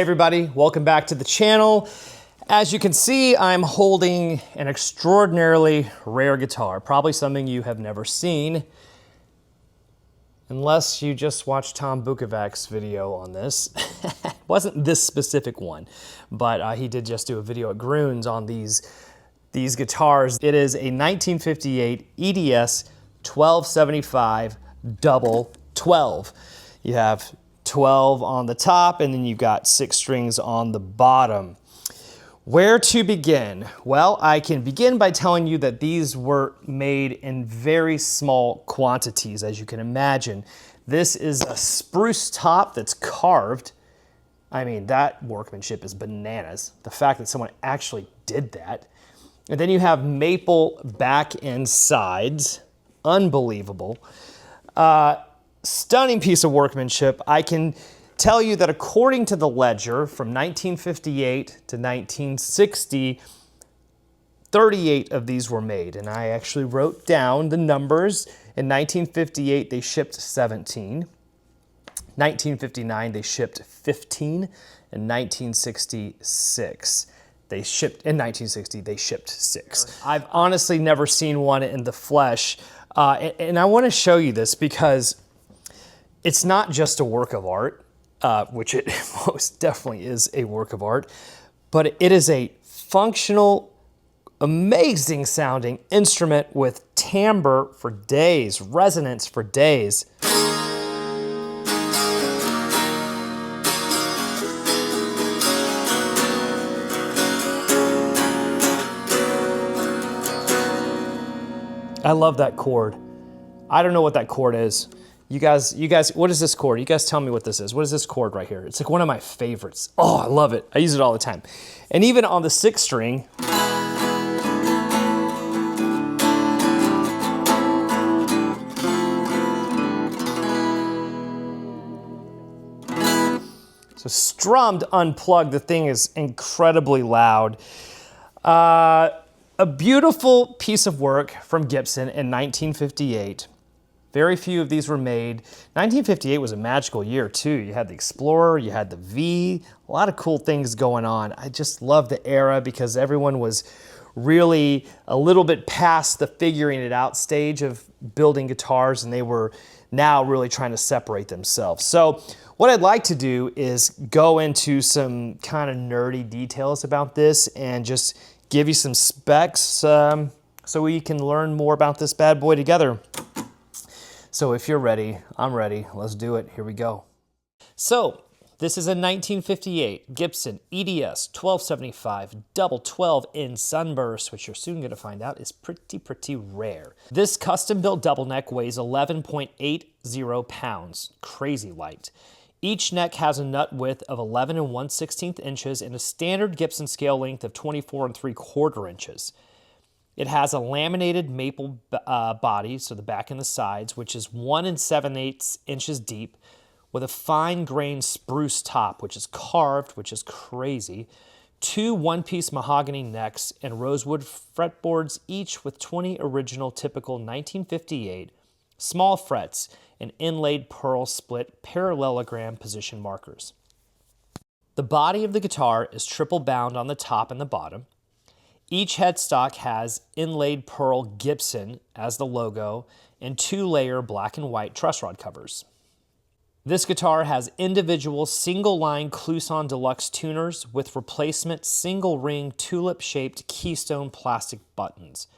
everybody, welcome back to the channel. As you can see, I'm holding an extraordinarily rare guitar, probably something you have never seen, unless you just watched Tom Bukovac's video on this. It wasn't this specific one, but he did just do a video at Groon's on these guitars. It is a 1958 EDS-1275 double 12. You have 12 on the top, and then you've got 6 strings on the bottom. Where to begin? Well, I can begin by telling you that these were made in very small quantities, as you can imagine. This is a spruce top that's carved. I mean, that workmanship is bananas. The fact that someone actually did that. And then you have maple back and sides. Unbelievable. Stunning piece of workmanship. I can tell you that according to the ledger, from 1958 to 1960, 38 of these were made. And I actually wrote down the numbers. In 1958, they shipped 17. 1959, they shipped 15. In 1966, they shipped 6. I've honestly never seen one in the flesh. And I want to show you this because it's not just a work of art, which it most definitely is a work of art, but it is a functional, amazing sounding instrument with timbre for days, resonance for days. I love that chord. I don't know what that chord is. You guys, what is this chord? You guys tell me what this is. What is this chord right here? It's like one of my favorites. Oh, I love it. I use it all the time. And even on the 6th string, so strummed, unplugged, the thing is incredibly loud. A beautiful piece of work from Gibson in 1958. Very few of these were made. 1958 was a magical year too. You had the Explorer, you had the V, a lot of cool things going on. I just love the era because everyone was really a little bit past the figuring it out stage of building guitars, and they were now really trying to separate themselves. So what I'd like to do is go into some kind of nerdy details about this and just give you some specs so we can learn more about this bad boy together. So if you're ready, I'm ready. Let's do it. Here we go. So this is a 1958 Gibson EDS-1275 double 12 in sunburst, which you're soon going to find out is pretty rare. This custom-built double neck weighs 11.80 pounds. Crazy light. Each neck has a nut width of 11 1/16 inches and a standard Gibson scale length of 24 3/4 inches. It has a laminated maple body, so the back and the sides, which is 1 7/8 inches deep, with a fine-grained spruce top, which is carved, which is crazy, 2 one-piece mahogany necks, and rosewood fretboards, each with 20 original typical 1958 small frets and inlaid pearl split parallelogram position markers. The body of the guitar is triple bound on the top and the bottom. Each headstock has inlaid pearl Gibson as the logo and 2-layer black and white truss rod covers. This guitar has individual single-line Clouson Deluxe tuners with replacement single-ring tulip-shaped keystone plastic buttons.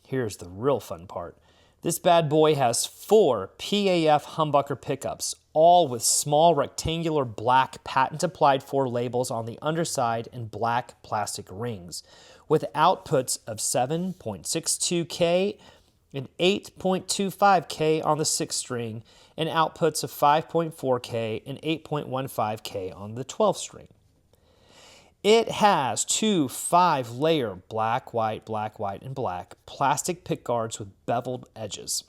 Here's the real fun part. This bad boy has 4 PAF humbucker pickups, all with small rectangular black patent-applied 4 labels on the underside and black plastic rings, with outputs of 7.62K and 8.25K on the 6th string, and outputs of 5.4K and 8.15K on the 12th string. It has 2 5-layer black, white, and black plastic pickguards with beveled edges.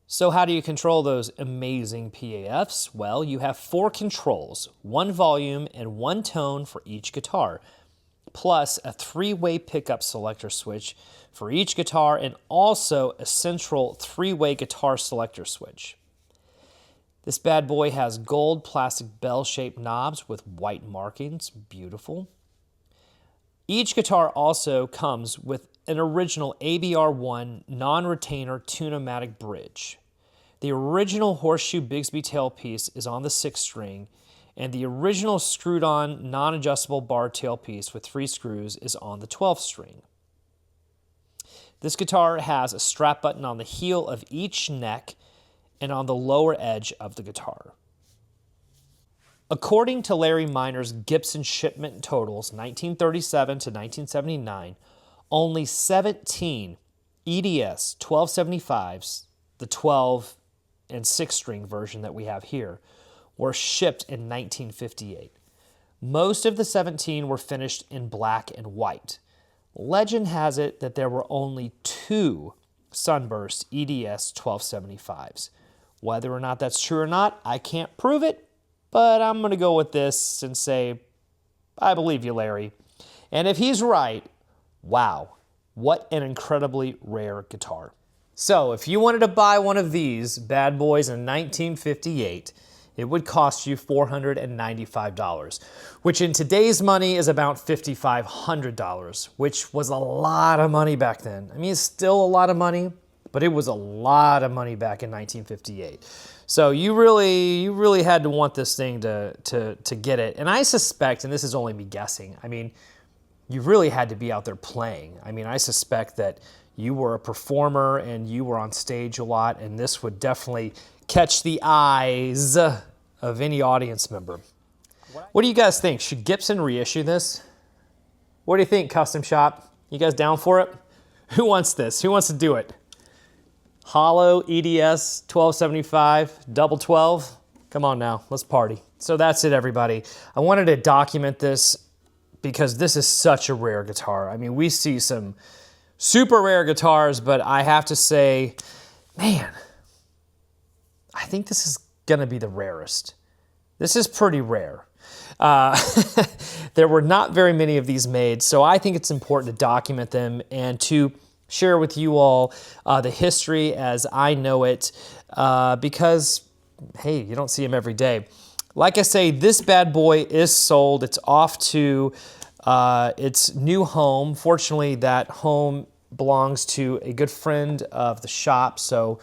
So how do you control those amazing PAFs? Well, you have 4 controls, 1 volume and 1 tone for each guitar, plus a 3-way pickup selector switch for each guitar and also a central 3-way guitar selector switch. This bad boy has gold plastic bell-shaped knobs with white markings. Beautiful. Each guitar also comes with an original ABR1 non-retainer tune-o-matic bridge. The original horseshoe Bigsby tailpiece is on the 6th string, and the original screwed-on non-adjustable bar tailpiece with 3 screws is on the 12th string. This guitar has a strap button on the heel of each neck and on the lower edge of the guitar. According to Larry Minor's Gibson shipment totals, 1937 to 1979, only 17 EDS-1275s, the 12 and 6 string version that we have here, were shipped in 1958. Most of the 17 were finished in black and white. Legend has it that there were only 2 Sunburst EDS-1275s. Whether or not that's true or not, I can't prove it, but I'm going to go with this and say, I believe you, Larry. And if he's right, wow, what an incredibly rare guitar. So if you wanted to buy one of these bad boys in 1958, it would cost you $495, which in today's money is about $5,500, which was a lot of money back then. I mean, it's still a lot of money, but it was a lot of money back in 1958. So you really had to want this thing to get it. And I suspect, and this is only me guessing, I mean, you really had to be out there playing. I mean, I suspect that you were a performer and you were on stage a lot, and this would definitely catch the eyes of any audience member. What do you guys think? Should Gibson reissue this? What do you think, Custom Shop? You guys down for it? Who wants this? Who wants to do it? Hollow EDS 1275, double 12. Come on now, let's party. So that's it, everybody. I wanted to document this because this is such a rare guitar. I mean, we see some super rare guitars, but I have to say, man, I think this is gonna be the rarest. This is pretty rare. There were not very many of these made, so I think it's important to document them and to share with you all the history as I know it, because, hey, you don't see them every day. Like I say, this bad boy is sold. It's off to its new home. Fortunately, that home belongs to a good friend of the shop, so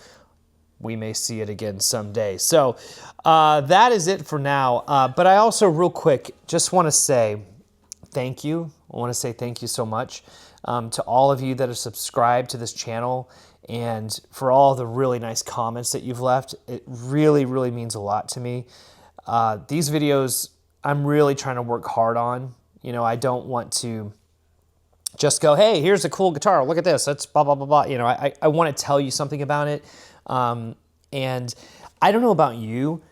we may see it again someday. So that is it for now. But I also, real quick, just want to say thank you. I want to say thank you so much to all of you that have subscribed to this channel and for all the really nice comments that you've left. It really, really means a lot to me. These videos, I'm really trying to work hard on. You know, I don't want to just go, hey, here's a cool guitar. Look at this. That's blah, blah, blah, blah. You know, I want to tell you something about it. And I don't know about you.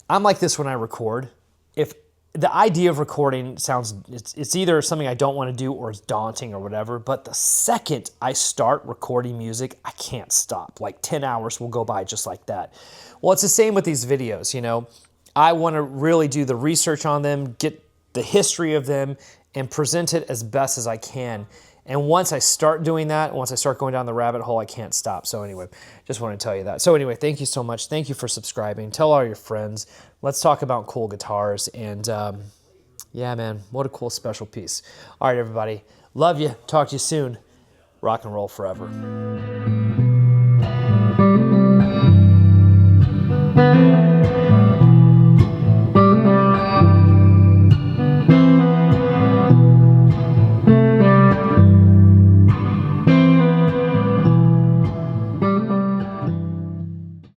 I'm like this when I record. If the idea of recording sounds, it's either something I don't want to do or it's daunting or whatever, but the second I start recording music, I can't stop. Like 10 hours will go by just like that. Well, it's the same with these videos, you know. I want to really do the research on them, get the history of them, and present it as best as I can. And once I start doing that, once I start going down the rabbit hole, I can't stop. So anyway, just want to tell you that. So anyway, thank you so much. Thank you for subscribing. Tell all your friends. Let's talk about cool guitars. And yeah, man, what a cool special piece. All right, everybody. Love you. Talk to you soon. Rock and roll forever.